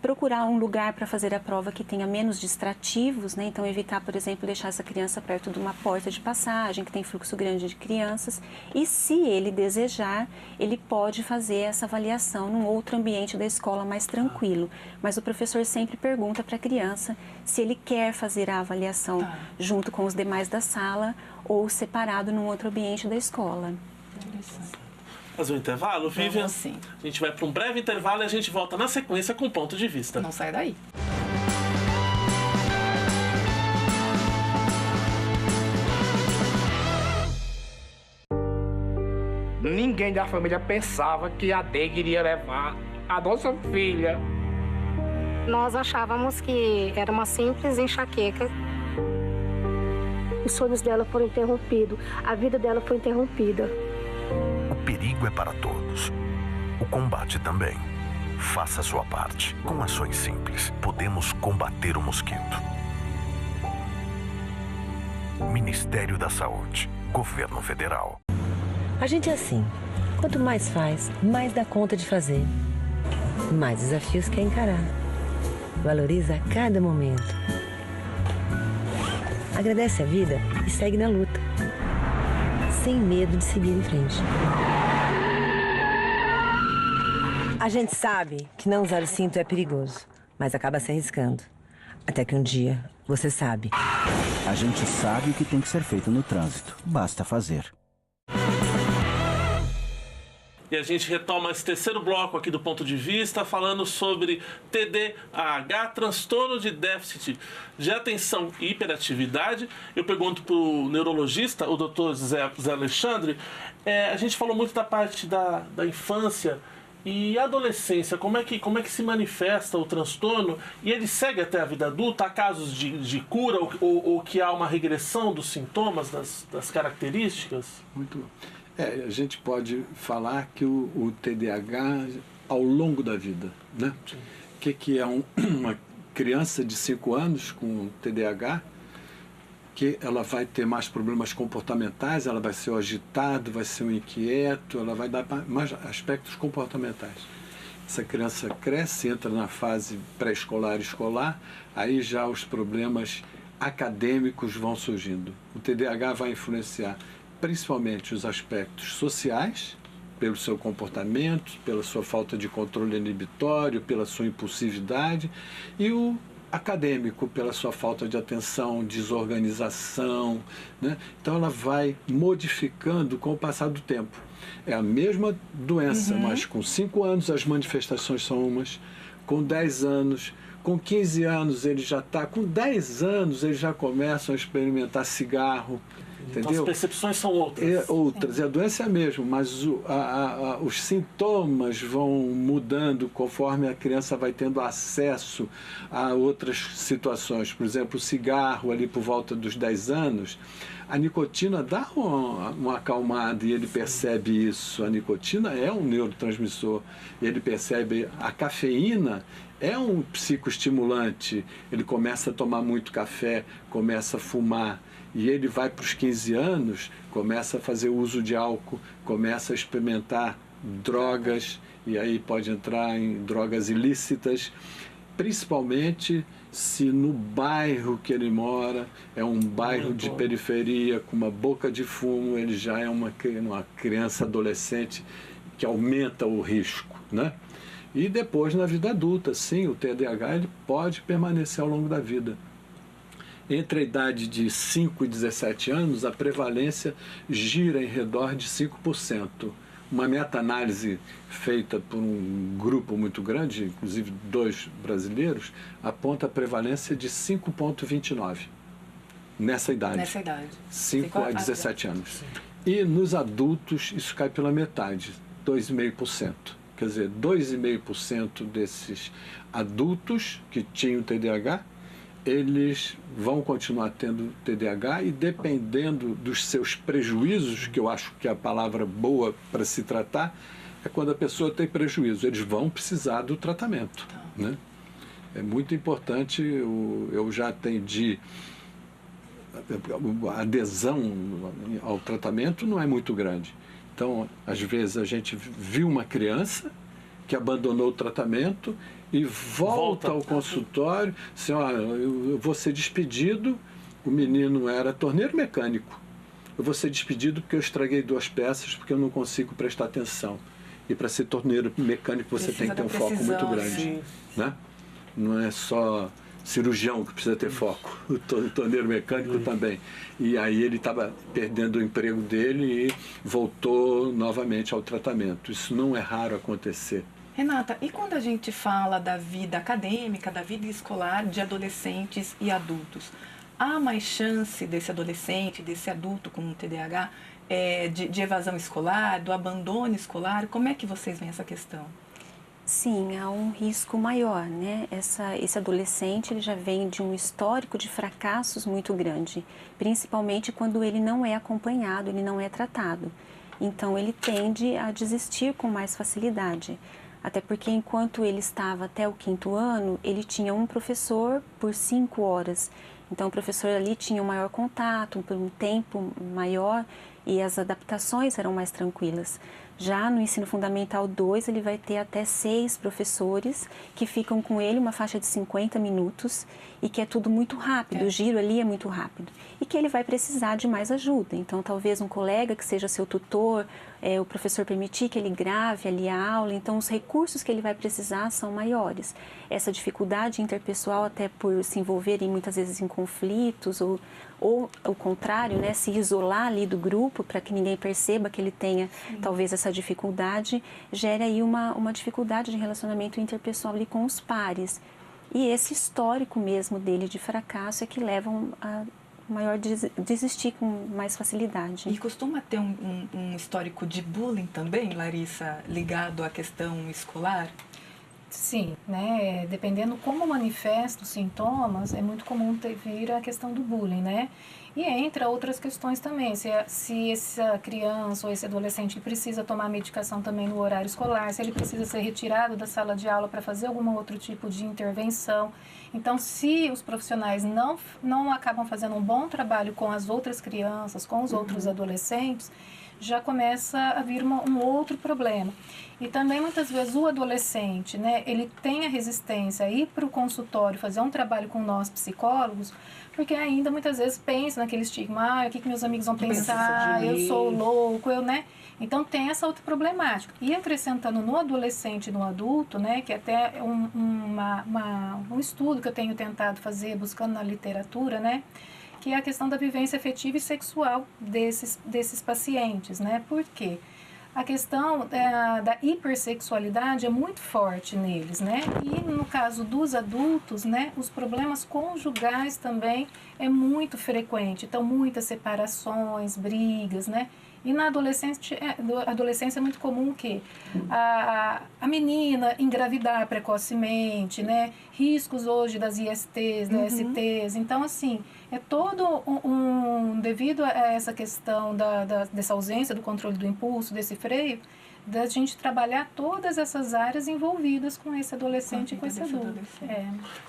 Procurar um lugar para fazer a prova que tenha menos distrativos, né? Então evitar, por exemplo, deixar essa criança perto de uma porta de passagem, que tem fluxo grande de crianças. E se ele desejar, ele pode fazer essa avaliação num outro ambiente da escola mais tranquilo. Mas o professor sempre pergunta para a criança se ele quer fazer a avaliação junto com os demais da sala ou separado num outro ambiente da escola. Interessante. Fazer um intervalo, Vivian? Sim. A gente vai para um breve intervalo e a gente volta na sequência com Ponto de Vista. Não sai daí. Ninguém da família pensava que a Deide iria levar a nossa filha. Nós achávamos que era uma simples enxaqueca. Os sonhos dela foram interrompidos, a vida dela foi interrompida. O perigo é para todos. O combate também. Faça a sua parte. Com ações simples, podemos combater o mosquito. Ministério da Saúde. Governo Federal. A gente é assim. Quanto mais faz, mais dá conta de fazer. Mais desafios quer encarar. Valoriza cada momento. Agradece a vida e segue na luta. Sem medo de seguir em frente. A gente sabe que não usar o cinto é perigoso, mas acaba se arriscando. Até que um dia você sabe. A gente sabe o que tem que ser feito no trânsito. Basta fazer. E a gente retoma esse terceiro bloco aqui do Ponto de Vista, falando sobre TDAH, transtorno de déficit de atenção e hiperatividade. Eu pergunto para o neurologista, o Dr. Zé Alexandre, a gente falou muito da parte da infância e adolescência, como é que se manifesta o transtorno e ele segue até a vida adulta? Há casos de cura ou que há uma regressão dos sintomas, das características? Muito bom. A gente pode falar que o TDAH ao longo da vida, né? O que é uma criança de 5 anos com TDAH, que ela vai ter mais problemas comportamentais, ela vai ser o agitado, vai ser o inquieto, ela vai dar mais aspectos comportamentais. Essa criança cresce, entra na fase pré-escolar e escolar, aí já os problemas acadêmicos vão surgindo. O TDAH vai influenciar principalmente os aspectos sociais, pelo seu comportamento, pela sua falta de controle inibitório, pela sua impulsividade, e o acadêmico, pela sua falta de atenção, desorganização, né? Então ela vai modificando com o passar do tempo. É a mesma doença, mas com 5 anos as manifestações são umas, com 10 anos, com 15 anos ele já está, com 10 anos eles já começam a experimentar cigarro. Entendeu? Então, as percepções são outras. E a doença é a mesma, mas os sintomas vão mudando conforme a criança vai tendo acesso a outras situações. Por exemplo, o cigarro ali por volta dos 10 anos, a nicotina dá uma acalmada e ele percebe isso. A nicotina é um neurotransmissor e ele percebe a cafeína. É um psicoestimulante, ele começa a tomar muito café, começa a fumar, e ele vai para os 15 anos, começa a fazer uso de álcool, começa a experimentar drogas, e aí pode entrar em drogas ilícitas, principalmente se no bairro que ele mora é um bairro de periferia, com uma boca de fumo, ele já é uma criança adolescente que aumenta o risco, né? E depois, na vida adulta, sim, o TDAH ele pode permanecer ao longo da vida. Entre a idade de 5 e 17 anos, a prevalência gira em redor de 5%. uma meta-análise feita por um grupo muito grande, inclusive 2 brasileiros, aponta a prevalência de 5,29 nessa idade. Nessa idade. 5 a 17 anos. E nos adultos isso cai pela metade, 2,5%. Quer dizer, 2,5% desses adultos que tinham TDAH, eles vão continuar tendo TDAH e, dependendo dos seus prejuízos, que eu acho que é a palavra boa para se tratar, é quando a pessoa tem prejuízo. Eles vão precisar do tratamento, né? É muito importante, eu já atendi, a adesão ao tratamento não é muito grande. Então, às vezes, a gente viu uma criança que abandonou o tratamento e volta ao consultório, assim, ó, eu vou ser despedido, o menino era torneiro mecânico, eu vou ser despedido porque eu estraguei 2 peças, porque eu não consigo prestar atenção. E para ser torneiro mecânico você tem que ter um foco muito grande, né? Não é só cirurgião que precisa ter foco, o torneiro mecânico também. E aí ele estava perdendo o emprego dele e voltou novamente ao tratamento. Isso não é raro acontecer. Renata, e quando a gente fala da vida acadêmica, da vida escolar de adolescentes e adultos, há mais chance desse adolescente, desse adulto com TDAH, de evasão escolar, do abandono escolar? Como é que vocês veem essa questão? Sim, há um risco maior, né? Esse adolescente ele já vem de um histórico de fracassos muito grande, principalmente quando ele não é acompanhado, ele não é tratado. Então, ele tende a desistir com mais facilidade. Até porque, enquanto ele estava até o 5º ano, ele tinha um professor por 5 horas. Então, o professor ali tinha um maior contato, por um tempo maior, e as adaptações eram mais tranquilas. Já no ensino fundamental 2, ele vai ter até 6 professores que ficam com ele uma faixa de 50 minutos e que é tudo muito rápido, o giro ali é muito rápido. E que ele vai precisar de mais ajuda. Então, talvez um colega que seja seu tutor, o professor permitir que ele grave ali a aula, então os recursos que ele vai precisar são maiores. Essa dificuldade interpessoal, até por se envolverem muitas vezes em conflitos ou o contrário, né, se isolar ali do grupo para que ninguém perceba que ele tenha talvez essa dificuldade, gera aí uma dificuldade de relacionamento interpessoal ali com os pares. E esse histórico mesmo dele de fracasso é que levam a maior desistir com mais facilidade. E costuma ter um histórico de bullying também, Larissa, ligado à questão escolar? Sim, né? Dependendo como manifesta os sintomas, é muito comum vir a questão do bullying, né? E entre outras questões também, se essa criança ou esse adolescente precisa tomar medicação também no horário escolar, se ele precisa ser retirado da sala de aula para fazer algum outro tipo de intervenção. Então, se os profissionais não acabam fazendo um bom trabalho com as outras crianças, com os outros adolescentes, já começa a vir um outro problema. E também, muitas vezes, o adolescente, né, ele tem a resistência a ir para o consultório, fazer um trabalho com nós psicólogos, porque ainda, muitas vezes, pensa naquele estigma, o que meus amigos vão pensar, eu sou louco, né? Então, tem essa outra problemática. E acrescentando no adolescente e no adulto, né, que até é um estudo que eu tenho tentado fazer, buscando na literatura, né, que é a questão da vivência afetiva e sexual desses pacientes, né? Por quê? A questão da hipersexualidade é muito forte neles, né? E no caso dos adultos, né, os problemas conjugais também é muito frequente. Então, muitas separações, brigas, né? E na adolescência é muito comum que a menina engravidar precocemente, né? Riscos hoje das ISTs, das STs. Então, assim, é todo devido a essa questão dessa ausência do controle do impulso, desse freio, da gente trabalhar todas essas áreas envolvidas com esse adolescente e com esse adulto.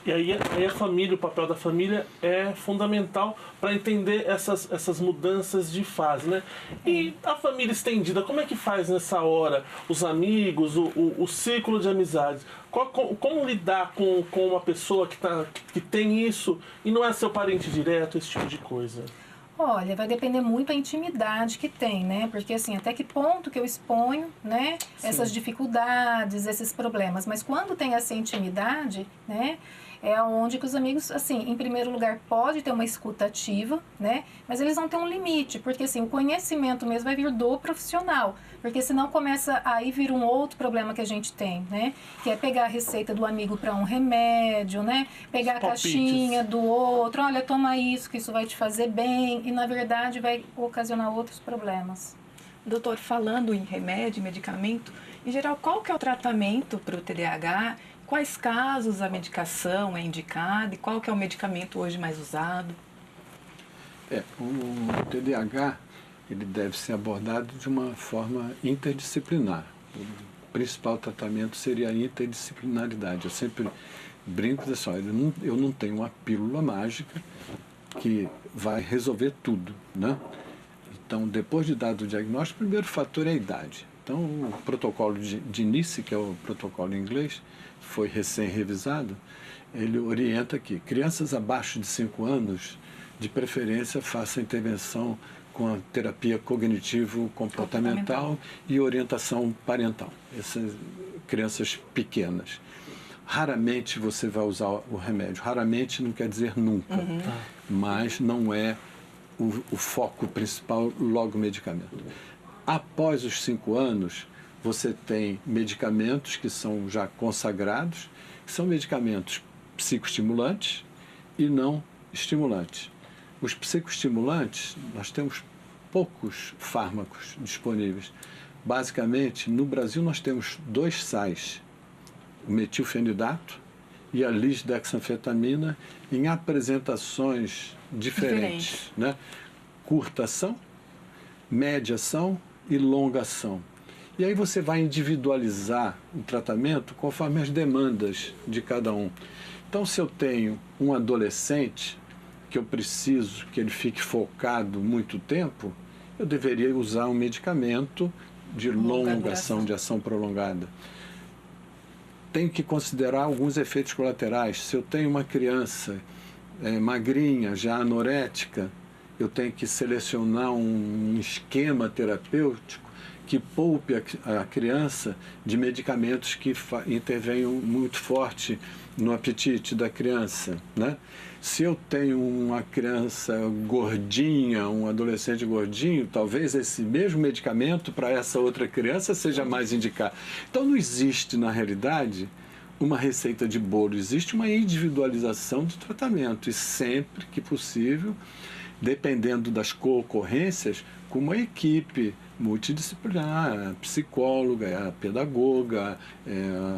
E aí a família, o papel da família é fundamental para entender essas mudanças de fase, né? E a família estendida, como é que faz nessa hora? Os amigos, o círculo de amizades. Como lidar com uma pessoa que tem isso e não é seu parente direto, esse tipo de coisa? Olha, vai depender muito da intimidade que tem, né? Porque, assim, até que ponto que eu exponho, né? Essas dificuldades, esses problemas. Mas quando tem essa intimidade, né? É onde que os amigos, assim, em primeiro lugar, pode ter uma escuta ativa, né? Mas eles vão ter um limite, porque, assim, o conhecimento mesmo vai vir do profissional. Porque senão começa, aí vir um outro problema que a gente tem, né? Que é pegar a receita do amigo para um remédio, né? Pegar a caixinha do outro, olha, toma isso, que isso vai te fazer bem. E, na verdade, vai ocasionar outros problemas. Doutor, falando em remédio, medicamento, em geral, qual que é o tratamento para o TDAH? Quais casos a medicação é indicada e qual que é o medicamento hoje mais usado? O TDAH ele deve ser abordado de uma forma interdisciplinar. O principal tratamento seria a interdisciplinaridade. Eu sempre brinco e digo assim, eu não tenho uma pílula mágica que vai resolver tudo, né? Então, depois de dado o diagnóstico, o primeiro fator é a idade. Então, o protocolo de NICE, que é o protocolo em inglês, foi recém-revisado, ele orienta que crianças abaixo de 5 anos, de preferência, façam intervenção com a terapia cognitivo-comportamental e orientação parental. Essas crianças pequenas. Raramente você vai usar o remédio. Raramente não quer dizer nunca, mas não é o foco principal, logo o medicamento. Após os 5 anos, você tem medicamentos que são já consagrados, que são medicamentos psicoestimulantes e não estimulantes. Os psicoestimulantes, nós temos poucos fármacos disponíveis. Basicamente, no Brasil nós temos 2 sais, o metilfenidato e a lisdexanfetamina, em apresentações diferentes, né? Curta ação, média ação e longa ação. E aí você vai individualizar o tratamento conforme as demandas de cada um. Então, se eu tenho um adolescente que eu preciso que ele fique focado muito tempo, eu deveria usar um medicamento de longa ação, de ação prolongada. Tenho que considerar alguns efeitos colaterais. Se eu tenho uma criança magrinha, já anorética, eu tenho que selecionar um esquema terapêutico que poupe a criança de medicamentos que intervenham muito forte no apetite da criança, né? Se eu tenho uma criança gordinha, um adolescente gordinho, talvez esse mesmo medicamento para essa outra criança seja mais indicado. Então não existe, na realidade, uma receita de bolo, existe uma individualização do tratamento e sempre que possível, dependendo das concorrências, com uma equipe multidisciplinar, a psicóloga, a pedagoga,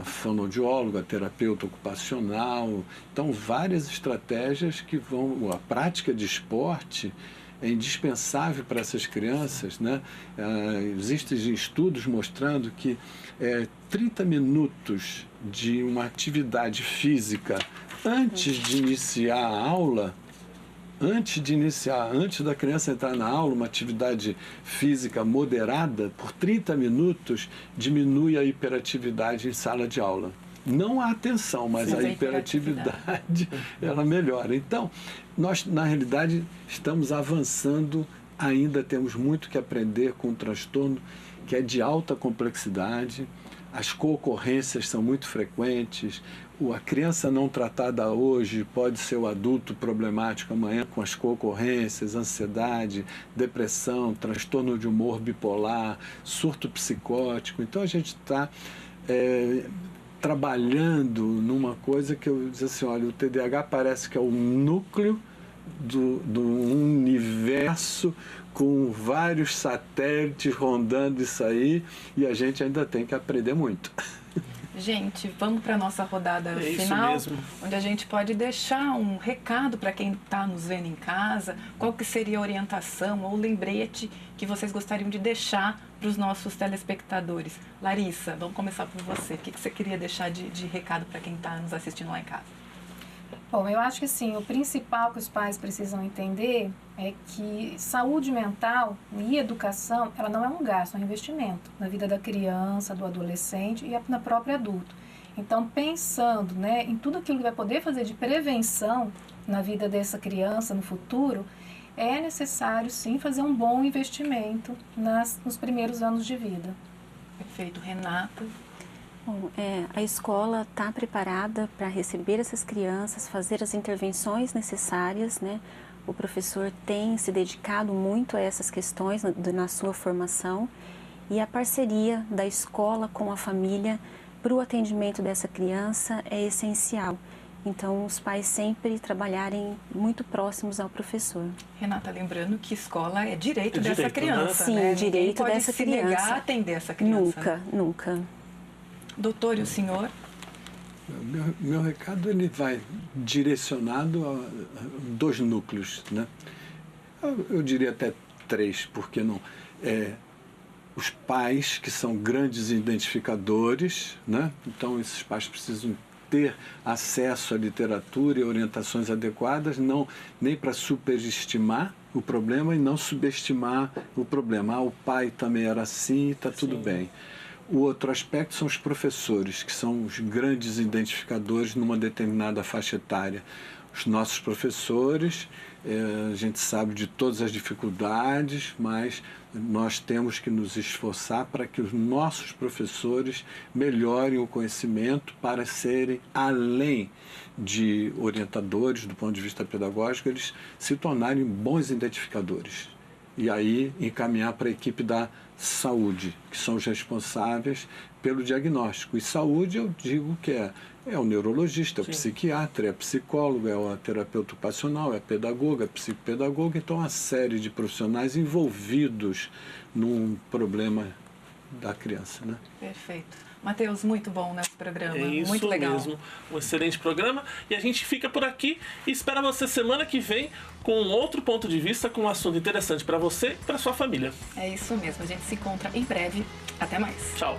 a fonoaudióloga, a terapeuta ocupacional. Então, várias estratégias que vão... A prática de esporte é indispensável para essas crianças, né? Existem estudos mostrando que 30 minutos de uma atividade física antes de iniciar a aula, antes da criança entrar na aula, uma atividade física moderada, por 30 minutos, diminui a hiperatividade em sala de aula. Não a atenção, mas a hiperatividade, ela melhora. Então, nós, na realidade, estamos avançando, ainda temos muito que aprender com o transtorno, que é de alta complexidade, as concorrências são muito frequentes, a criança não tratada hoje pode ser o adulto problemático amanhã com as concorrências, ansiedade, depressão, transtorno de humor bipolar, surto psicótico. Então a gente está trabalhando numa coisa que eu disse assim, olha, o TDAH parece que é o núcleo do universo com vários satélites rondando isso aí e a gente ainda tem que aprender muito. Gente, vamos para a nossa rodada final, onde a gente pode deixar um recado para quem está nos vendo em casa, qual que seria a orientação ou lembrete que vocês gostariam de deixar para os nossos telespectadores. Larissa, vamos começar por você. O que você queria deixar de recado para quem está nos assistindo lá em casa? Bom, eu acho que sim, o principal que os pais precisam entender é que saúde mental e educação, ela não é um gasto, é um investimento na vida da criança, do adolescente e na própria adulto. Então, pensando, né, em tudo aquilo que vai poder fazer de prevenção na vida dessa criança no futuro, é necessário sim fazer um bom investimento nos primeiros anos de vida. Perfeito. Renata? Bom, a escola está preparada para receber essas crianças, fazer as intervenções necessárias, né? O professor tem se dedicado muito a essas questões na sua formação, e a parceria da escola com a família para o atendimento dessa criança é essencial. Então, os pais sempre trabalharem muito próximos ao professor. Renata, lembrando que escola é direito dessa direito, criança, Sim, né? direito Ninguém dessa pode criança. se negar a atender essa criança. Nunca. Doutor, e o senhor? Meu recado ele vai direcionado a 2 núcleos, né? Eu diria até 3, porque não? Os pais, que são grandes identificadores, né? Então esses pais precisam ter acesso à literatura e orientações adequadas, nem para superestimar o problema e não subestimar o problema. O pai também era assim, está tudo bem. O outro aspecto são os professores, que são os grandes identificadores numa determinada faixa etária. Os nossos professores, a gente sabe de todas as dificuldades, mas nós temos que nos esforçar para que os nossos professores melhorem o conhecimento para serem, além de orientadores do ponto de vista pedagógico, eles se tornarem bons identificadores. E aí encaminhar para a equipe da saúde, que são os responsáveis pelo diagnóstico. E saúde, eu digo que é o neurologista, é o psiquiatra, é a psicóloga, é o terapeuta ocupacional, é a pedagoga, é a psicopedagoga. Então, uma série de profissionais envolvidos num problema da criança, né? Perfeito. Matheus, muito bom nesse programa, É isso muito legal. mesmo, um excelente programa. E a gente fica por aqui e espera você semana que vem com um outro ponto de vista, com um assunto interessante para você e para sua família. É isso mesmo, a gente se encontra em breve. Até mais. Tchau.